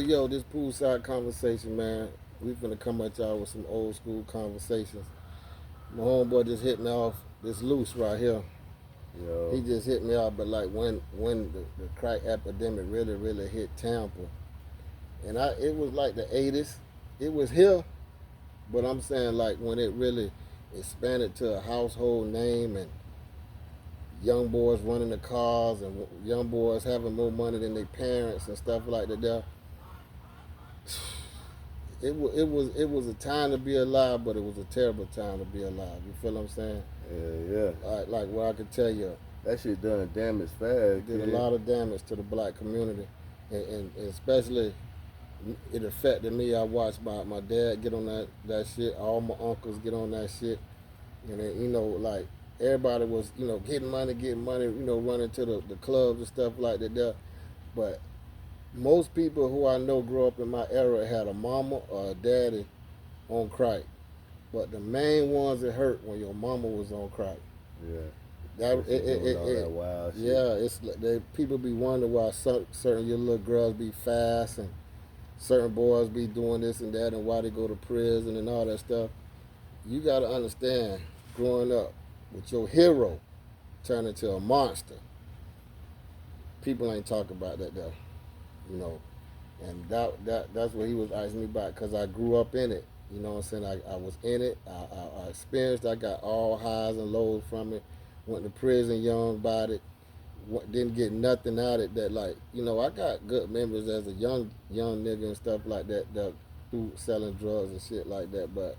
Yo, this poolside conversation, man. We finna come at y'all with some old school conversations. My homeboy just hit me off this loose right here. Yo. He just hit me off, but like when the crack epidemic really hit Tampa, and it was like the 80s. It was here, but I'm saying like when it really expanded to a household name and young boys running the cars and young boys having more money than their parents and stuff like that. There, it was a time to be alive, but it was a terrible time to be alive. You feel what I'm saying? Yeah. Like what I could tell you, That shit done damage fast. it did a lot of damage to the black community, and especially it affected me. I watched my dad get on that shit. All my uncles get on that shit, and then, like everybody was getting money, running to the clubs and stuff like that. There, but most people who I know grew up in my era had a mama or a daddy on crack. But the main ones that hurt when your mama was on crack. Yeah. That wild shit. Yeah, it's people be wondering why certain your little girls be fast and certain boys be doing this and that and why they go to prison and all that stuff. You got to understand, growing up with your hero turning into a monster, people ain't talking about that though. And that's what he was asking me about, because I grew up in it. You know what I'm saying? I was in it. I experienced. I got all highs and lows from it. Went to prison young about it. Didn't get nothing out of it. That I got good memories as a young nigga and stuff like that through selling drugs and shit like that. But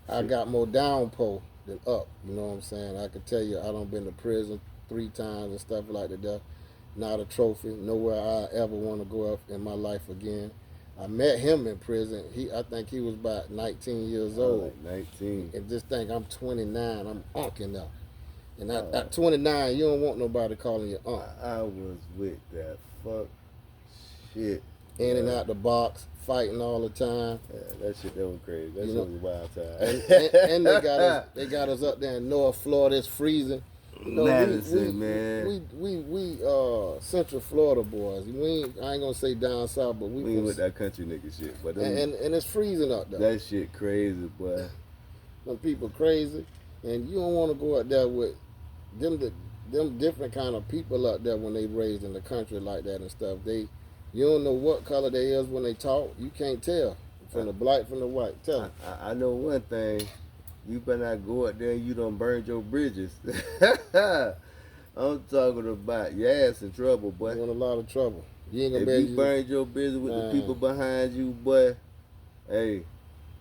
I got more downpour than up. You know what I'm saying? I could tell you I done been to prison 3 times and stuff like that. Not a trophy. Nowhere I ever want to go up in my life again. I met him in prison. I think he was about 19 years old. Like 19. And just think, I'm 29. I'm unking now. And at 29, you don't want nobody calling you unc. I was with that fuck shit. In and out the box, fighting all the time. Yeah, that shit, that was crazy. That shit was a wild And time. they got us up there in North Florida. It's freezing. Madison, man. We Central Florida boys. I ain't gonna say down south, but we ain't with that country nigga shit. But and it's freezing up there. That shit crazy, boy. Them people crazy, and you don't want to go out there with them different kind of people out there when they raised in the country like that and stuff. You don't know what color they is when they talk. You can't tell from the black from the white. Tell them. I know one thing. You better not go out there and you done burned your bridges. I'm talking about your ass in trouble, boy. You're in a lot of trouble. You ain't gonna if you burned your bridges with the people behind you, boy, hey.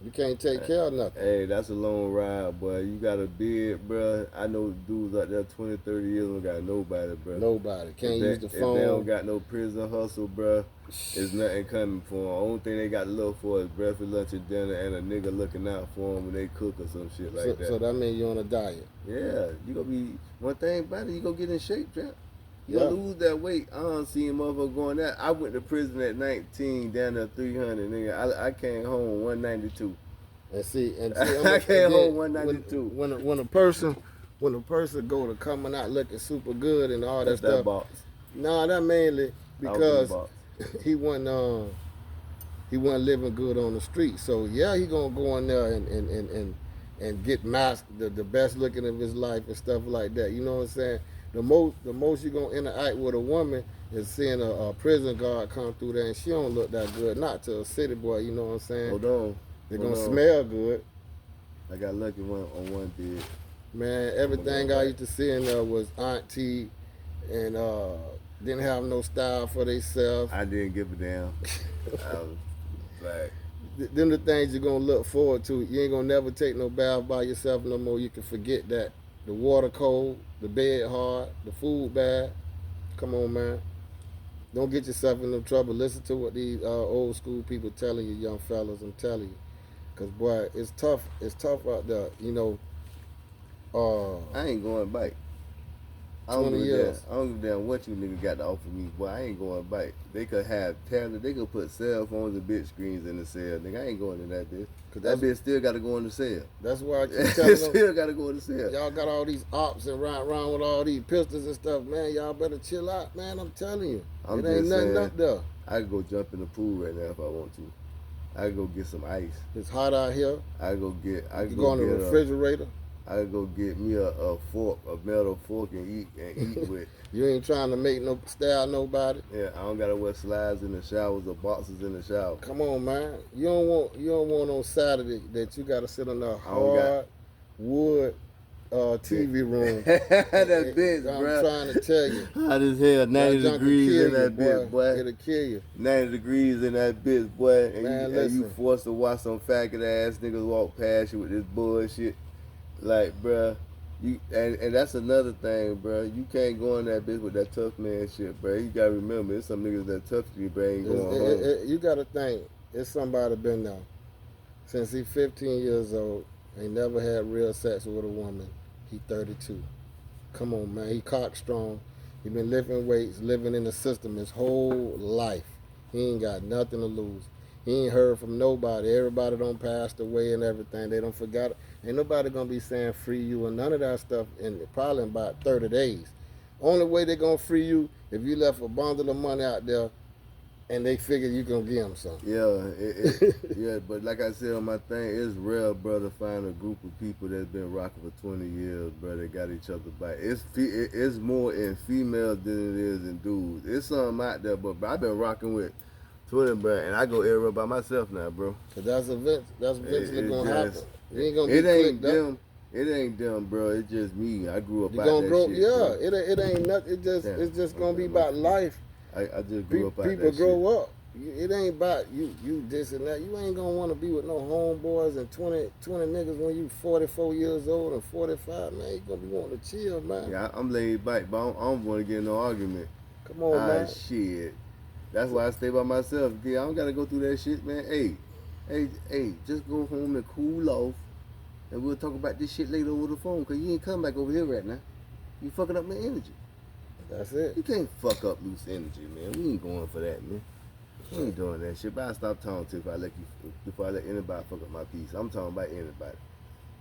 You can't take care of nothing. Hey, that's a long ride, boy. You got a beard, bro. I know dudes out there 20, 30 years don't got nobody, bro. Nobody. Can't use the phone. If they don't got no prison hustle, bro, there's nothing coming for them. Only thing they got to look for is breakfast, lunch, and dinner, and a nigga looking out for them when they cook or some shit like that. So that means you're on a diet. Yeah. You gonna be, one thing about it, you gonna get in shape, Trap. You gonna lose that weight. I don't see a motherfucker going that. I went to prison at 19, down to 300, nigga. I came home 192. And see, I came home 192. When a person go to coming out looking super good and all that stuff. Box. Nah, that mainly because he wasn't living good on the street. So yeah, he gonna go in there and get the best looking of his life and stuff like that. You know what I'm saying? The most you gonna interact with a woman is seeing a prison guard come through there and she don't look that good. Not to a city boy, you know what I'm saying? Hold on. They're gonna smell good. I got lucky on one bed. Man, everything I used to see in there was auntie and didn't have no style for themselves. I didn't give a damn. I was like, them the things you're gonna look forward to. You ain't gonna never take no bath by yourself no more. You can forget that. The water cold, the bed hard, the food bad. Come on, man. Don't get yourself in no trouble. Listen to what these old school people telling you, young fellas. I'm telling you. Cause boy, it's tough. It's tough out there. I ain't going back. 20 years. I don't give a damn what you niggas got to offer me, boy. I ain't going back. They could have talent. They could put cell phones and big screens in the cell. Nigga, I ain't going in that bitch. Cause that bitch still got to go in the cell. That's why I keep telling them. Still got to go in the cell. Y'all got all these ops and ride around with all these pistols and stuff, man. Y'all better chill out, man. I'm telling you. It ain't nothing up there. I could go jump in the pool right now if I want to. I could go get some ice. It's hot out here. I could go get. I You could go in the get refrigerator. I could go get me a fork, a metal fork, and eat with. You ain't trying to make no style nobody. Yeah, I don't gotta wear slides in the showers or boxes in the shower. Come on, man. You don't want on Saturday that you gotta sit in a hard wood TV room. That bitch, I'm bro. trying to tell you. Hot as hell, 90 degrees in that bitch, boy. It'll kill you. 90 degrees in that bitch, boy. And, Man, and you forced to watch some faggot ass niggas walk past you with this bullshit. Like, bruh, and that's another thing, bruh. You can't go in that bitch with that tough man shit, bruh. You gotta remember, it's some niggas that tough to you, bruh, ain't going home. You gotta think, it's somebody been there since he 15 years old, ain't never had real sex with a woman. He 32. Come on, man. He cock strong. He been lifting weights, living in the system his whole life. He ain't got nothing to lose. He ain't heard from nobody. Everybody done passed away and everything. They don't forgot it. Ain't nobody gonna be saying free you and none of that stuff in probably in about 30 days. Only way they gonna free you if you left a bundle of money out there and they figure you gonna give them something. Yeah, yeah, but like I said on my thing, it's rare, bro, to find a group of people that's been rocking for 20 years, bro, that got each other back. It's more in females than it is in dudes. It's something out there, but bro, I've been rocking with 20, bro, and I go everywhere by myself now, bro. Cause that's eventually gonna happen. You ain't gonna it get ain't them. It ain't them, bro. It's just me. I grew up you out gonna that grow, shit. yeah. Bro. It ain't nothing. It's just gonna be about life. I just grew up out that shit. People grow up. It ain't about you this and that. You ain't gonna want to be with no homeboys and 20 niggas when you 44 years old and 45, man. You gonna be wanting to chill, man. Yeah, I'm laid back, but I don't want to get in no argument. Come on, man. Shit. That's why I stay by myself. Yeah, I don't gotta go through that shit, man. Hey, just go home and cool off, and we'll talk about this shit later over the phone. Cause you ain't come back over here right now. You fucking up my energy. That's it. You can't fuck up loose energy, man. We ain't going for that, man. We ain't doing that shit. But I stop talking to you before I let anybody fuck up my peace. I'm talking about anybody.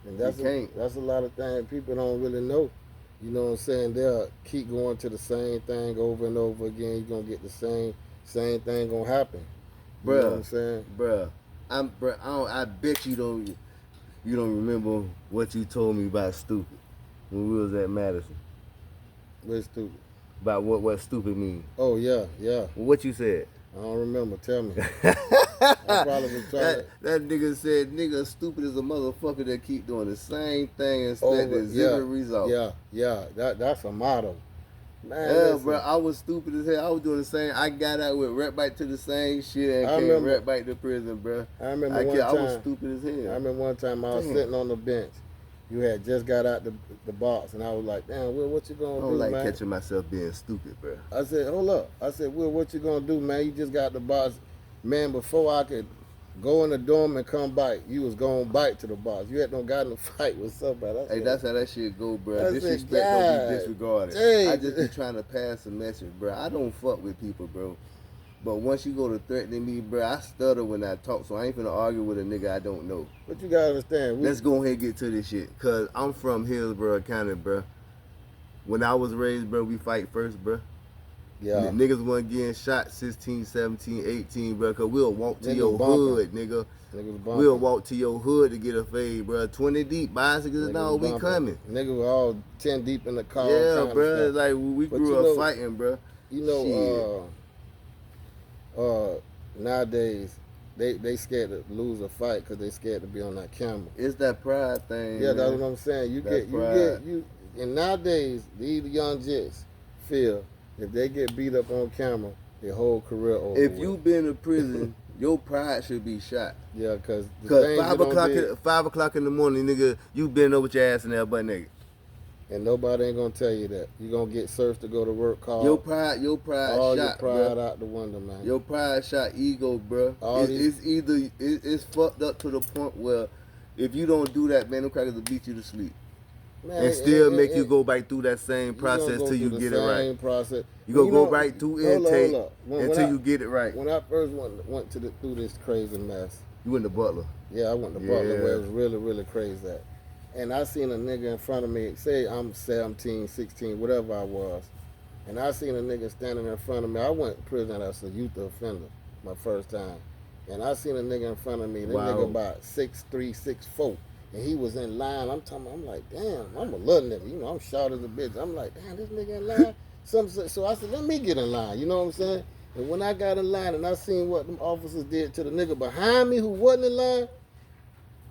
And that's a lot of things people don't really know. You know what I'm saying? They'll keep going to the same thing over and over again. You're gonna get the same thing gonna happen. You know what I'm saying? I bet you don't remember what you told me about stupid when we was at Madison. What's stupid? About what stupid mean. Oh yeah. What you said? I don't remember. Tell me. I probably was trying that nigga said, nigga stupid is a motherfucker that keep doing the same thing and expecting zero results. Yeah. That's a motto. Man, yeah, listen. bro, I was stupid as hell. I was doing the same. I got out with right back to the same shit and came right back to prison, bro. I remember one time. I was stupid as hell. I remember one time I was sitting on the bench. You had just got out the box, and I was like, damn, Will, what you gonna do, man? I don't like catching myself being stupid, bro. I said, hold up. I said, Will, what you gonna do, man? You just got the box. Man, before I could go in the dorm and come back, you was gonna bite to the box. You had no got in a fight with somebody. Hey, that's how that shit go, bro. Disrespect don't be disregarded. Dang. I just be trying to pass a message, bro. I don't fuck with people, bro. But once you go to threatening me, bro, I stutter when I talk, so I ain't finna argue with a nigga I don't know. But you gotta understand. Let's go ahead and get to this shit, cause I'm from Hillsborough County, bro. When I was raised, bro, we fight first, bro. Yeah. Niggas wasn't getting shot 16, 17, 18, bro, cause we'll walk to your hood, nigga. We'll walk to your hood to get a fade, bro. 20 deep, bicycles and all, we coming. Niggas were all 10 deep in the car. Yeah, bro, like we grew up fighting, bro. You know, nowadays they scared to lose a fight because they scared to be on that camera. It's that pride thing. Yeah, man. that's what I'm saying. And nowadays these young jits feel if they get beat up on camera, their whole career over. If you been to prison, your pride should be shot. Yeah, cause 5 o'clock in the morning, nigga, you been over with your ass in there butt naked. And nobody ain't gonna tell you that. You gonna get searched to go to work call. Your pride all shot, your pride bro. out the window, man. Your pride shot, ego, bro. It's fucked up to the point where if you don't do that, man, them crackers will beat you to sleep. Man, and still make you go back through that same process till you get it right. Process. You gonna go right through intake until you get it right. When I first went through this crazy mess. You went to Butler. Yeah, I went to Butler where it was really, really crazy at. And I seen a nigga in front of me, say I'm 17, 16, whatever I was. and I seen a nigga standing in front of me. I went to prison as a youth offender my first time, and I seen a nigga in front of me. That nigga about 6'3", 6'4", and he was in line. I'm like, damn, I'm a little nigga. You know, I'm short as a bitch. I'm like, damn, this nigga in line. So I said, let me get in line. You know what I'm saying? And when I got in line and I seen what them officers did to the nigga behind me who wasn't in line,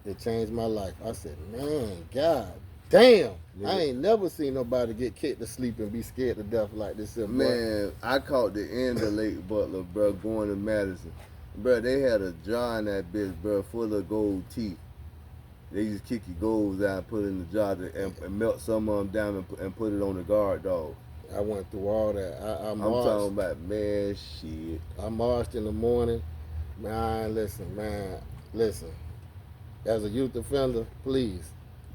it changed my life. I said, man, God damn. Yeah. I ain't never seen nobody get kicked to sleep and be scared to death like this. Man, I caught the end of Lake Butler, bro, going to Madison. Bro, they had a jar in that bitch, bro, full of gold teeth. They just kick your golds out and put it in the jar and melt some of them down and put it on the guard dog. I went through all that. I'm talking about, man, shit. I marched in the morning. Man, listen. As a youth offender, please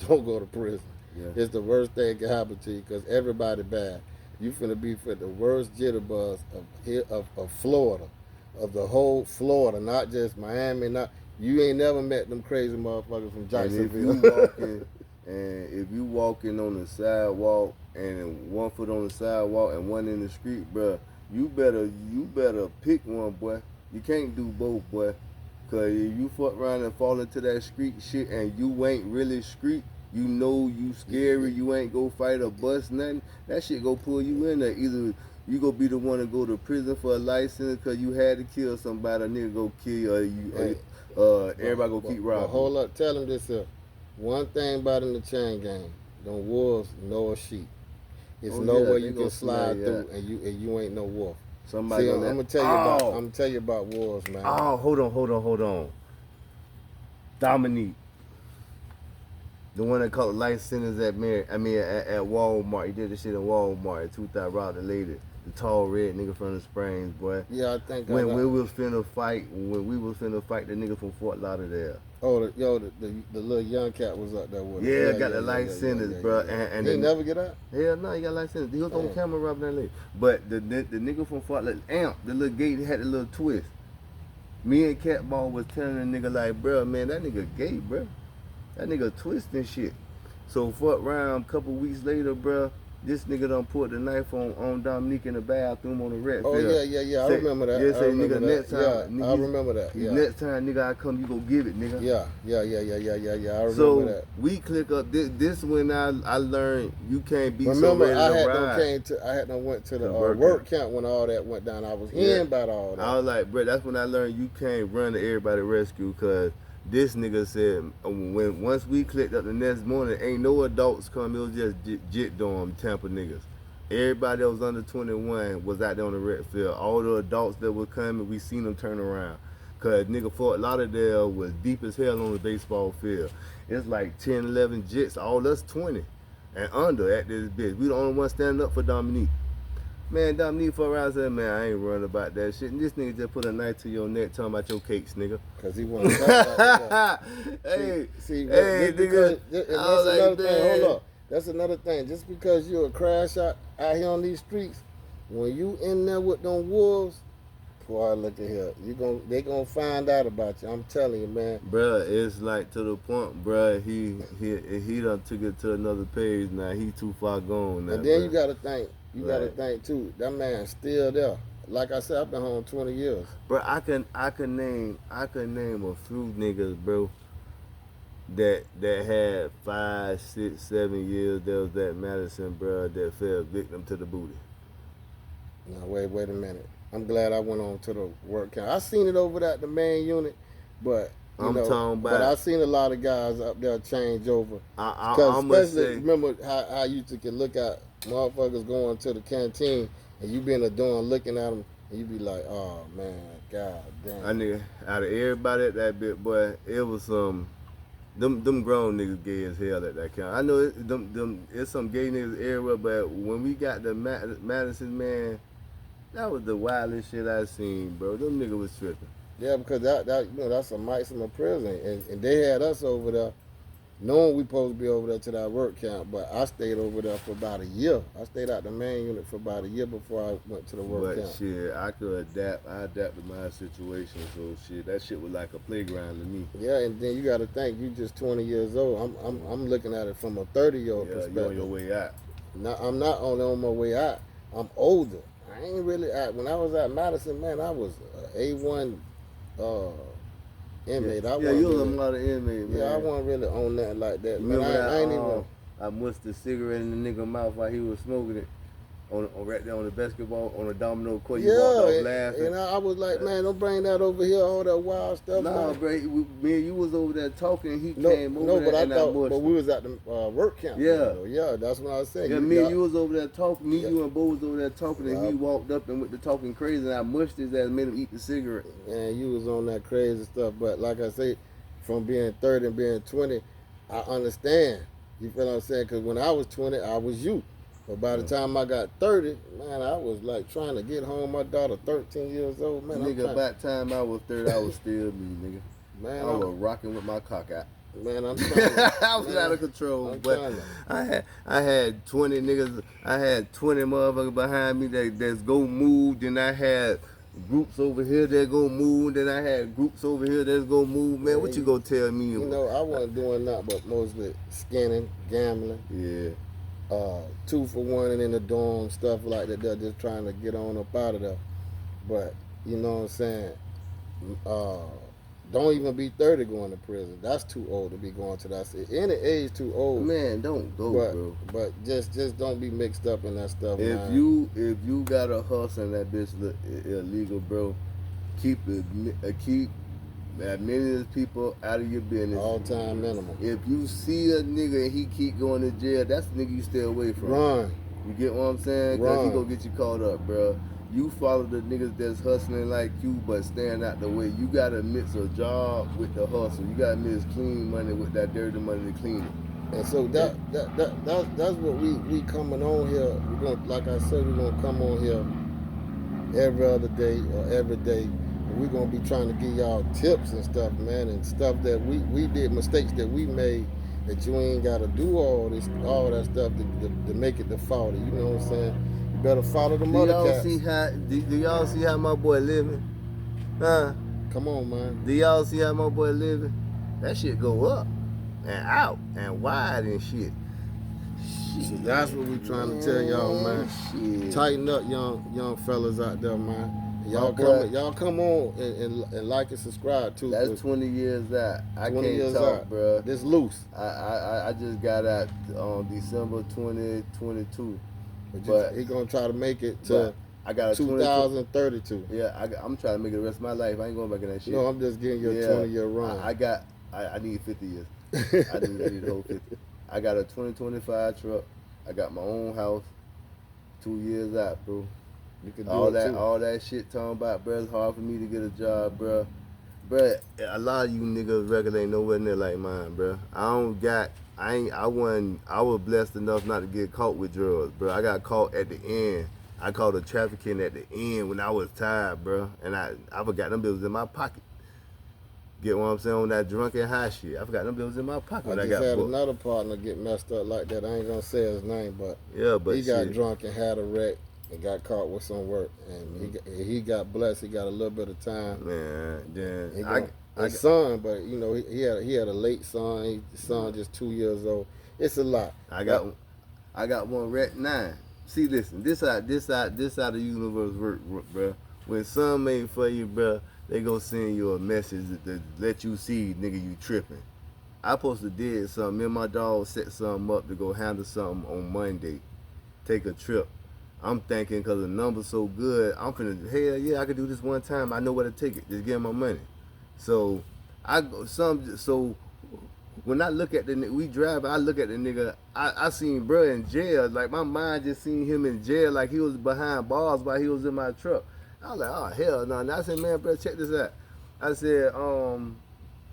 don't go to prison. Yeah. It's the worst thing that can happen to you because everybody bad. You finna be for the worst jitterbugs of Florida, of the whole Florida, not just Miami. You ain't never met them crazy motherfuckers from Jacksonville. And if you walking on the sidewalk and one foot on the sidewalk and one in the street, bro, you better pick one, boy. You can't do both, boy. Cause if you fuck around and fall into that street shit and you ain't really street, you know you scary, you ain't go fight or bust nothing, that shit go pull you in there. Either you go be the one to go to prison for a license cause you had to kill somebody, a nigga go kill you, or everybody go keep robbing. Hold up, tell him this one thing about in the chain gang, them wolves know a sheep. It's nowhere you can slide through and you ain't no wolf. Somebody See, I'm gonna tell you about wolves, man. Oh, hold on. Dominique. The one that caught life sentence at Walmart. He did this shit in Walmart. 2000 robbed the lady. The tall red nigga from the Springs, boy. Yeah, I think when we was finna fight the nigga from Fort Lauderdale. Oh, the little young cat was up there with him. Yeah, got the life sentence, bro. And he never get out? Hell no, he got life sentence. He was on camera robbing that lady. But the nigga from Fort Lauderdale, the little gate had a little twist. Me and Catball was telling the nigga like, bro, man, that nigga gay, bro. That nigga twisting shit. So fuck round, a couple weeks later, bro, this nigga done put the knife on Dominique in the bathroom on the red field. Oh, yeah, I remember that. Yeah, say, nigga, next time. Yeah, nigga, I remember that, yeah. Next time, nigga, I come, you go give it, nigga. Yeah, I remember so, that. So, we click up, this when I learned you can't be remember, so ready to ride. I had went to the work camp when all that went down. I was hearing about all that. I was like, bro, that's when I learned you can't run to everybody rescue, because this nigga said once we clicked up the next morning, ain't no adults come. It was just jit dorm Tampa niggas. Everybody that was under 21 was out there on the red field. All the adults that were coming, we seen them turn around. Cause nigga Fort Lauderdale was deep as hell on the baseball field. It's like 10, 11 jits, all us 20 and under at this bitch. We the only one standing up for Dominique. Man, Dominique for around said, man, I ain't running about that shit. And this nigga just put a knife to your neck talking about your cakes, nigga. Cause he wanted to talk about Hey, nigga. That's another thing. Man. Hold up. That's another thing. Just because you're a crash out here on these streets, when you in there with them wolves, boy, look at here. They gonna find out about you. I'm telling you, man. Bruh, it's like to the point, bruh, he done took it to another page now. He too far gone now. And then you gotta think too, that man's still there. Like I said, I've been home 20 years. Bro, I can name a few niggas, bro, that had 5, 6, 7 years. There was that Madison, bro, that fell victim to the booty. Now wait a minute. I'm glad I went on to the work camp. I seen it over there at the main unit, but talking about. But I seen a lot of guys up there change over. I'm especially remember how you can look at motherfuckers going to the canteen and you be in the door and looking at them and you be like, oh man, god damn. I nigga, out of everybody at that bit, boy, it was some them grown niggas gay as hell at that camp. I know it's some gay niggas everywhere, but when we got the Madison, man, that was the wildest shit I seen, bro. Them niggas was tripping. Yeah, because that's a maximum prison, and they had us over there, knowing we supposed to be over there to that work camp. But I stayed over there for about a year. I stayed out the main unit for about a year before I went to the work camp. But shit, I could adapt. I adapted my situation, so shit, that shit was like a playground to me. Yeah, and then you got to think you just 20 years old. I'm looking at it from a 30-year-old perspective. You're on your way out. I'm not only on my way out. I'm older. I ain't really when I was at Madison, man, I was A1 inmate. Yeah, you was a model inmate, man. Yeah, I wasn't really on that like that. Remember man, that? I ain't even. I mushed the cigarette in the nigga mouth while he was smoking it. On right there on the basketball on the domino court, you walked off laughing. And I was like, man, don't bring that over here, all that wild stuff. Nah, bro, me and you was over there talking, and he came over there. No, but I thought, but we was at the work camp. Yeah, yeah, that's what I was saying. Yeah, me and you was over there talking. Me, you, and Bo was over there talking, and he walked up and went to talking crazy, and I mushed his ass, made him eat the cigarette. And you was on that crazy stuff, but like I say, from being 30 and being 20, I understand. You feel what I'm saying? Because when I was 20, I was you. But by the time I got 30, man, I was like trying to get home. My daughter, 13 years old, man. Nigga, by the time I was 30, I was still me, nigga. Man, I was rocking with my cock out. Man, I'm trying to, I was out of control, but I had 20 niggas. I had 20 motherfuckers behind me that's go move. Then I had groups over here that go move. Then I had groups over here that's go move. Man, what you gonna tell me? You know, I wasn't doing that, but mostly skinning, gambling. Yeah. 2 for 1 and in the dorm, stuff like that. They're just trying to get on up out of there. But you know what I'm saying? Don't even be 30 going to prison. That's too old to be going to that. Any age too old. Man, don't go, bro. But just don't be mixed up in that stuff. If man. you got a hustle and that bitch look illegal, bro, keep as many of people out of your business. All time minimum. If you see a nigga and he keep going to jail, that's the nigga you stay away from. Run. You get what I'm saying? Because he gonna get you caught up, bro. You follow the niggas that's hustling like you, but staying out the way. You gotta mix a job with the hustle. You gotta mix clean money with that dirty money to clean it. And so that's what we coming on here. We're gonna, like I said, we're gonna come on here every other day or every day. We're gonna be trying to give y'all tips and stuff, man, and stuff that we did, mistakes that we made, that you ain't gotta do all that stuff to make it defaulted. You know what I'm saying? You better follow the mother cats. Do y'all see how my boy living? Huh? Come on, man. Do y'all see how my boy living? That shit go up and out and wide and shit. So that's what we trying to tell y'all, man. Shit. Tighten up, young fellas out there, man. Y'all come on and like and subscribe too. That's 20 years out. I can't talk, bro. This loose. I just got out on December 2022. But he gonna try to make it to I got a 2032. Yeah, I'm trying to make it the rest of my life. I ain't going back in that shit. No, I'm just giving you a 20-year run. I need 50 years. I need the whole 50. I got a 2025 truck. I got my own house. 2 years out, bro. You can do all too. that shit talking about, bro. It's hard for me to get a job, bro. But a lot of you niggas record ain't nowhere near like mine, bro. I was blessed enough not to get caught with drugs, bro. I got caught at the end. I caught a trafficking at the end when I was tired, bro. And I forgot them bills in my pocket. Get what I'm saying? On that drunken high shit. I forgot them bills in my pocket when I got had booked. another partner get messed up like that. I ain't gonna say his name, but he got drunk and had a wreck and got caught with some work. And he got blessed. He got a little bit of time. Man, then his son, but you know, he had a late son. His son just 2 years old. It's a lot. I got one wreck 9. See, listen, this how the universe work, bro. When some made for you, bro, they gonna send you a message to let you see, nigga, you tripping. I supposed to did something. Me and my dog set something up to go handle something on Monday. Take a trip. I'm thinking because the number's so good, I'm finna, hell yeah, I could do this one time. I know where to take it. Just give my money. So when I look at we drive, I look at the nigga, I seen bruh in jail. Like my mind just seen him in jail like he was behind bars while he was in my truck. I was like, oh hell no. And I said, man, bro, check this out. I said,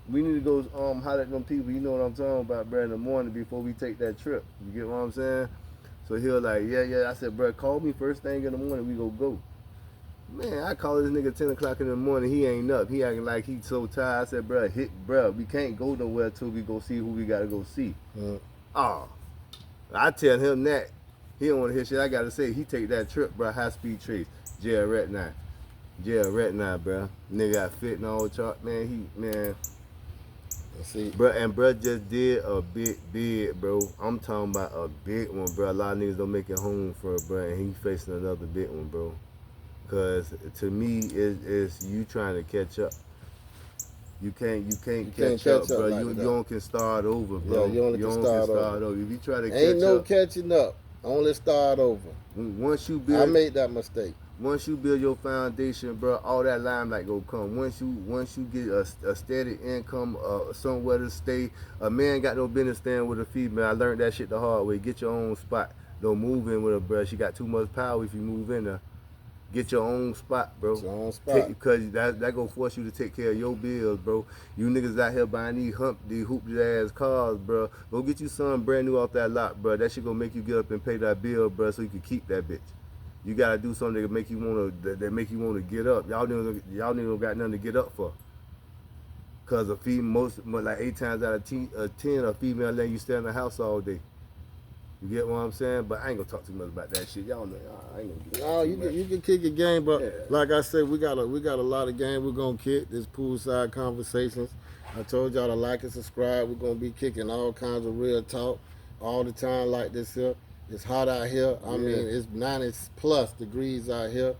we need to go holler at them people, you know what I'm talking about, bro, in the morning before we take that trip. You get what I'm saying? So he was like, yeah. I said, bro, call me first thing in the morning, we go. Man, I called this nigga 10 o'clock in the morning, he ain't up. He acting like he so tired. I said, bro, we can't go nowhere till we go see who we gotta go see. Oh, I tell him that. He don't want to hear shit I gotta say. He take that trip, bro, high speed trace. Jail rat now, bro. Nigga got fentanyl chart, man. See, and bro just did a big bid, bro. I'm talking about a big one, bro. A lot of niggas don't make it home for it, bro, and he's facing another big one, bro. Cause to me, it's you trying to catch up. You can't catch up, bro. like you only can start over, bro. Yeah, you only can start over. If you try to Ain't catch no up, catching up. Only start over. once you I build, made that mistake. once you build your foundation, bro, all that limelight go come. Once you get a steady income, somewhere to stay. A man got no business staying with a female. I learned that shit the hard way. Get your own spot. Don't move in with her, bro. She got too much power if you move in there. Get your own spot, bro. Your own spot. Because that gonna force you to take care of your bills, bro. You niggas out here buying these hooped ass cars, bro. Go get you something brand new off that lot, bro. That shit gonna make you get up and pay that bill, bro, so you can keep that bitch. You gotta do something that make you wanna get up. Y'all niggas don't got nothing to get up for. Cause like 8 times out of 10, a female letting you stay in the house all day. You get what I'm saying? But I ain't gonna talk too much about that shit. Y'all know I ain't gonna get No, you can kick a game, but Yeah. like I said, we got a lot of game we're gonna kick. This poolside conversations. I told y'all to like and subscribe. We're gonna be kicking all kinds of real talk all the time like this here. It's hot out here. I mean, it's 90+ degrees out here.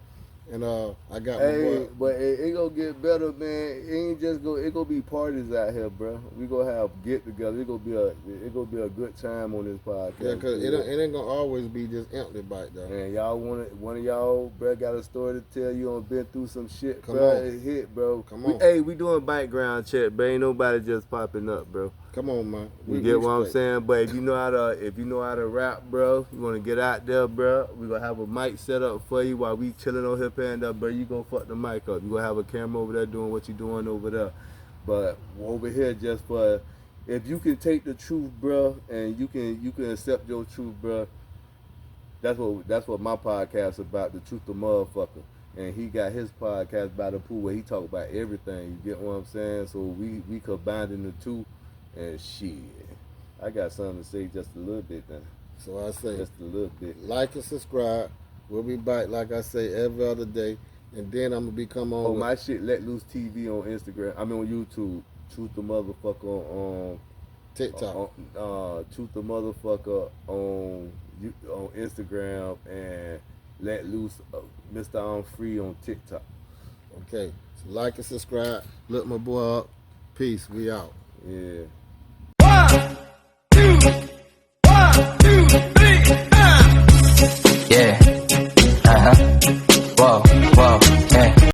And I got my boy. But it gonna get better, man. It ain't just it gonna be parties out here, bro. We gonna have get together. It gonna be a good time on this podcast. Yeah, cause it ain't gonna always be just empty bite though. Man, y'all one of y'all, bro, got a story to tell. You done been through some shit, Come bro. on. It hit, bro. Come on. Hey, we doing background check, bro. Ain't nobody just popping up, bro. Come on, man. You get what I'm saying? But if you know how to rap, bro, you wanna get out there, bro. We gonna have a mic set up for you while we chilling on here paying up, bro. You gonna fuck the mic up. You gonna have a camera over there doing what you doing over there. But over here, just for if you can take the truth, bro, and you can accept your truth, bro. That's what my podcast about, the truth of motherfucker. And he got his podcast by the pool where he talk about everything. You get what I'm saying? So we combining the two. And shit, I got something to say just a little bit now. So I say, just a little bit. Like and subscribe. We'll be back, like I say, every other day. And then I'm going to become on. Oh, my shit, Let Loose TV on Instagram. I mean on YouTube. Truth the Motherfucker on TikTok. Truth the Motherfucker on Instagram. And Let Loose Mr. I'm Free on TikTok. Okay. So like and subscribe. Look my boy up. Peace. We out. Yeah. 1, 2, 1, 2, 3, yeah. Whoa, whoa, yeah.